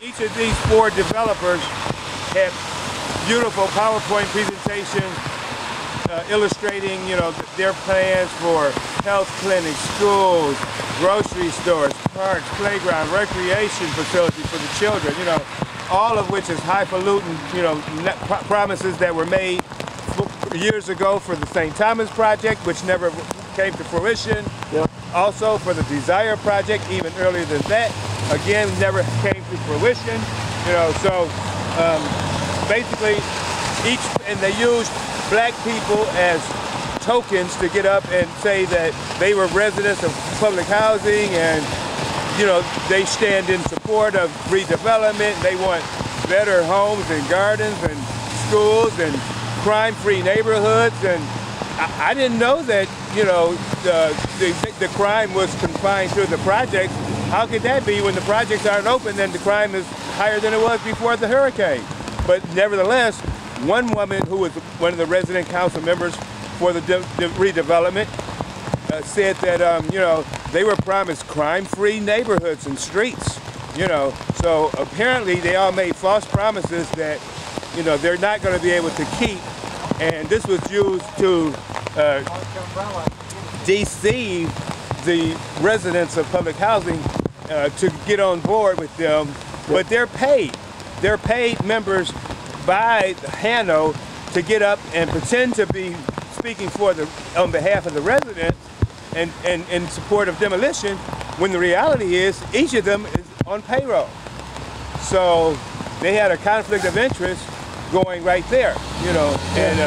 Each of these 4 developers have beautiful PowerPoint presentations illustrating, their plans for health clinics, schools, grocery stores, parks, playground, recreation facilities for the children, all of which is highfalutin, promises that were made years ago for the St. Thomas project, which never came to fruition. Yep. Also for the Desire project, even earlier than that, again, never came to fruition. Basically, and they used black people as tokens to get up and say that they were residents of public housing and, they stand in support of redevelopment. They want better homes and gardens and schools and crime-free neighborhoods. And I didn't know that, the crime was confined to the projects. How could that be when the projects aren't open, then the crime is higher than it was before the hurricane? But nevertheless, one woman who was one of the resident council members for the redevelopment said that, they were promised crime-free neighborhoods and streets, So apparently they all made false promises that, they're not going to be able to keep. And this was used to deceive the residents of public housing to get on board with them. But they're paid. They're paid members by the handout to get up and pretend to be speaking on behalf of the residents and in support of demolition, when the reality is each of them is on payroll. So they had a conflict of interest going right there, and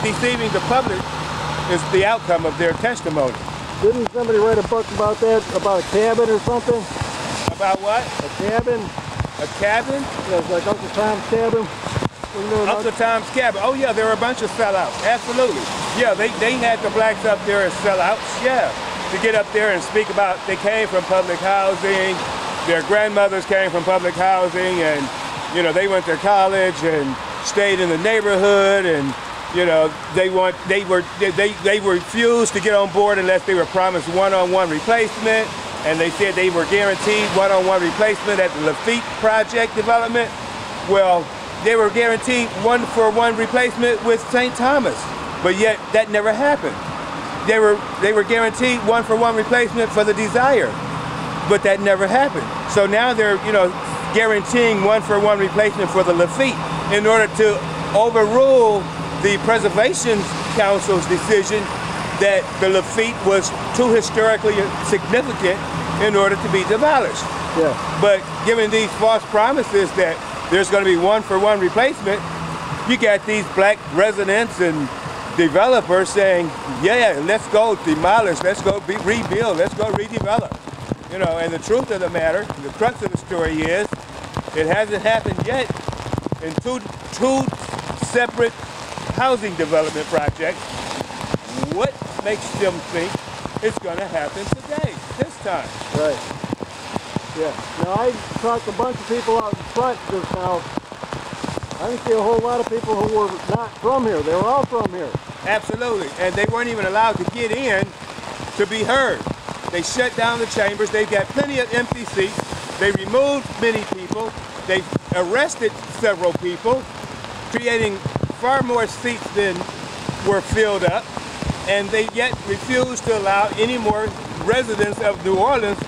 deceiving the public is the outcome of their testimony. Didn't somebody write a book about that, about a cabin or something? About what? A cabin. A cabin? Yeah, it's like Uncle Tom's Cabin. Uncle Tom's Cabin. Oh yeah, there were a bunch of sellouts. Absolutely. Yeah, they had the blacks up there as sellouts. Yeah, to get up there and speak about they came from public housing, their grandmothers came from public housing, and they went to college and stayed in the neighborhood, and they refused to get on board unless they were promised one-on-one replacement. And they said they were guaranteed one-on-one replacement at the Lafitte project development. Well, they were guaranteed one-for-one replacement with St. Thomas, but yet that never happened. They were guaranteed one-for-one replacement for the Desire, but that never happened. So now they're guaranteeing one-for-one replacement for the Lafitte in order to overrule the Preservation Council's decision that the Lafitte was too historically significant in order to be demolished. Yeah. But given these false promises that there's going to be one-for-one replacement, you got these black residents and developers saying, yeah, let's go demolish, let's go rebuild, let's go redevelop. And the truth of the matter, the crux of the story is, it hasn't happened yet in two separate housing development projects. What makes them think it's going to happen today, this time? Right. Yeah. Now, I talked to a bunch of people out in front just now. I didn't see a whole lot of people who were not from here. They were all from here. Absolutely. And they weren't even allowed to get in to be heard. They shut down the chambers. They've got plenty of empty seats. They removed many people. They arrested several people, creating far more seats than were filled up. And they yet refuse to allow any more residents of New Orleans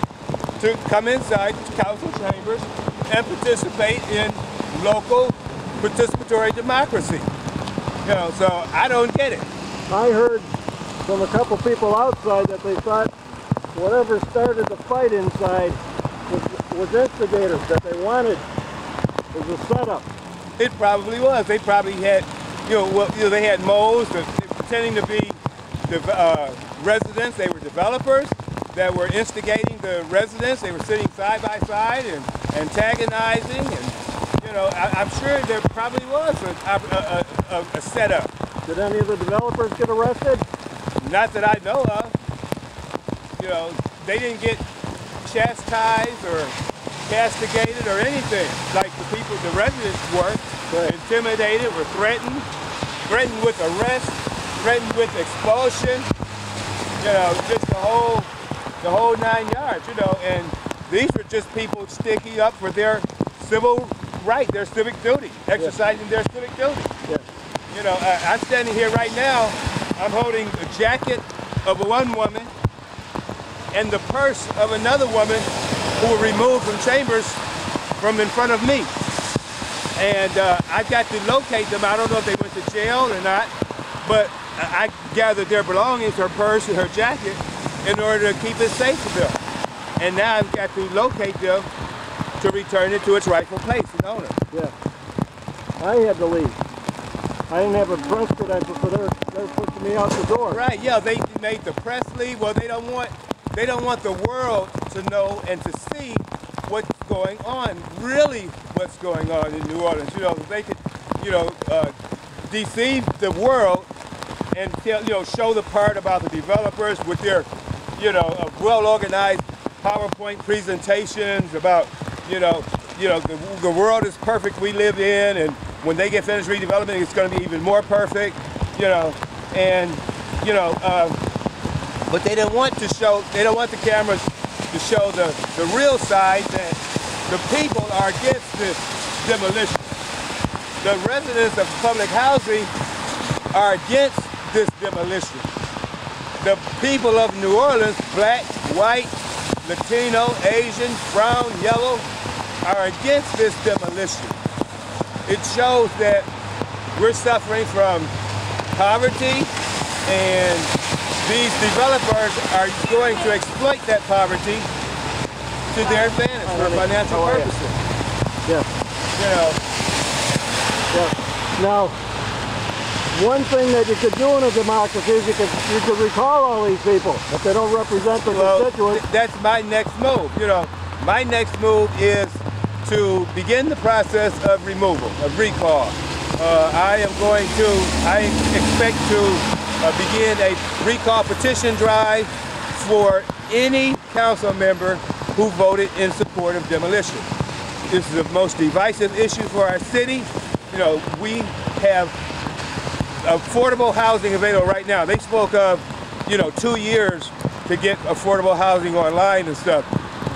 to come inside council chambers and participate in local participatory democracy. So I don't get it. I heard from a couple people outside that they thought whatever started the fight inside was instigators, that they wanted was a setup. It probably was. They probably had, they had moles pretending to be residents. They were developers that were instigating the residents. They were sitting side by side and antagonizing, and I'm sure there probably was a setup. Did any of the developers get arrested? Not that I know of. They didn't get chastised or castigated or anything like the residents were. Right. Intimidated, were threatened with arrest, threatened with expulsion, just the whole 9 yards, and These were just people sticking up for their civil right, their civic duty, exercising their civic duty. Yes. You know, I'm standing here right now, I'm holding the jacket of one woman and the purse of another woman who were removed from chambers from in front of me. And I've got to locate them. I don't know if they went to jail or not, but I gathered their belongings, her purse and her jacket, in order to keep it safe for them. And now I've got to locate them to return it to its rightful place and owner. Yeah. I had to leave. I didn't have a press credential, so they're pushing me out the door. Right, yeah, they made the press leave. Well, they don't want the world to know and to see what's going on, really what's going on in New Orleans. You know, they could, you know, deceive the world and tell, you know, show the part about the developers with their, you know, well-organized PowerPoint presentations about, you know, the world is perfect we live in, and when they get finished redeveloping, it's going to be even more perfect, you know, and, you know, but they don't want to show, they don't want the cameras to show the real side, that the people are against this demolition. The residents of public housing are against this demolition. The people of New Orleans, black, white, Latino, Asian, brown, yellow, are against this demolition. It shows that we're suffering from poverty, and these developers are going to exploit that poverty to their advantage for financial purposes. Yeah. You know. Yeah. Now, one thing that you could do in a democracy is you could recall all these people if they don't represent the constituents. That's my next move. You know, my next move is to begin the process of removal, of recall. I expect to begin a recall petition drive for any council member who voted in support of demolition. This is the most divisive issue for our city. You know, we have affordable housing available right now. They spoke of, you know, 2 years to get affordable housing online and stuff.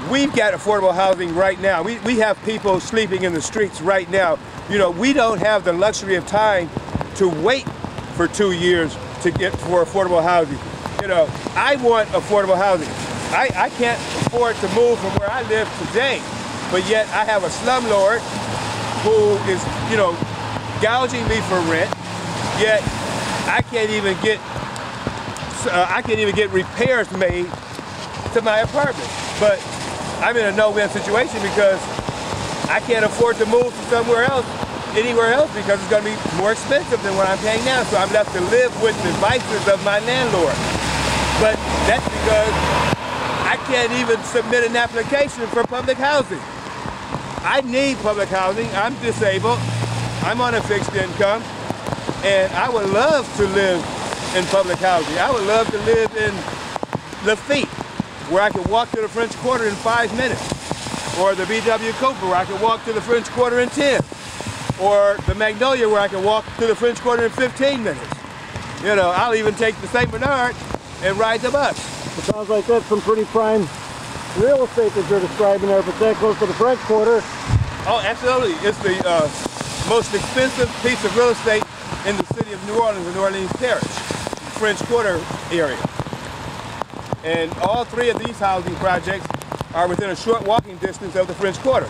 We've got affordable housing right now. We have people sleeping in the streets right now. You know, we don't have the luxury of time to wait for 2 years to get for affordable housing. You know, I want affordable housing. I can't afford to move from where I live today, but yet I have a slumlord who is, you know, gouging me for rent, yet I can't even get repairs made to my apartment. But I'm in a no-win situation because I can't afford to move to somewhere else, anywhere else, because it's going to be more expensive than what I'm paying now. So I'm left to live with the vices of my landlord. But that's because I can't even submit an application for public housing. I need public housing. I'm disabled. I'm on a fixed income. And I would love to live in public housing. I would love to live in Lafitte, where I could walk to the French Quarter in 5 minutes. Or the B.W. Cooper, where I could walk to the French Quarter in 10. Or the Magnolia, where I could walk to the French Quarter in 15 minutes. You know, I'll even take the St. Bernard and ride the bus. It sounds like that's some pretty prime real estate that you're describing there, but that close to the French Quarter. Oh, absolutely. It's the most expensive piece of real estate in the city of New Orleans, the New Orleans Parish, the French Quarter area. And all 3 of these housing projects are within a short walking distance of the French Quarter.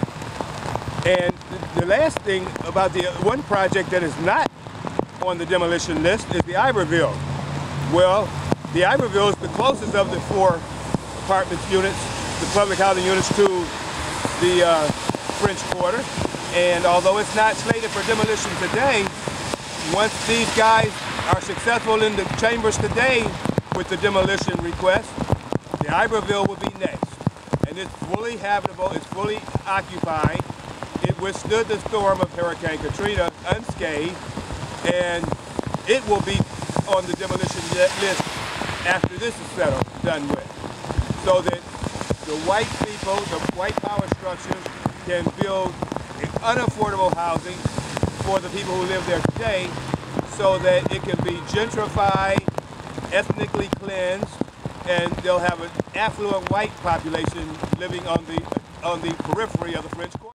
And the last thing about the one project that is not on the demolition list is the Iberville. Well, the Iberville is the closest of the 4 apartment units, the public housing units, to the French Quarter. And although it's not slated for demolition today, once these guys are successful in the chambers today with the demolition request, the Iberville will be next. And it's fully habitable, it's fully occupied. It withstood the storm of Hurricane Katrina unscathed, and it will be on the demolition list after this is settled, done with. So that the white people, the white power structures can build unaffordable housing for the people who live there today, so that it can be gentrified, ethnically cleansed, and they'll have an affluent white population living on the on the periphery of the French Quarter.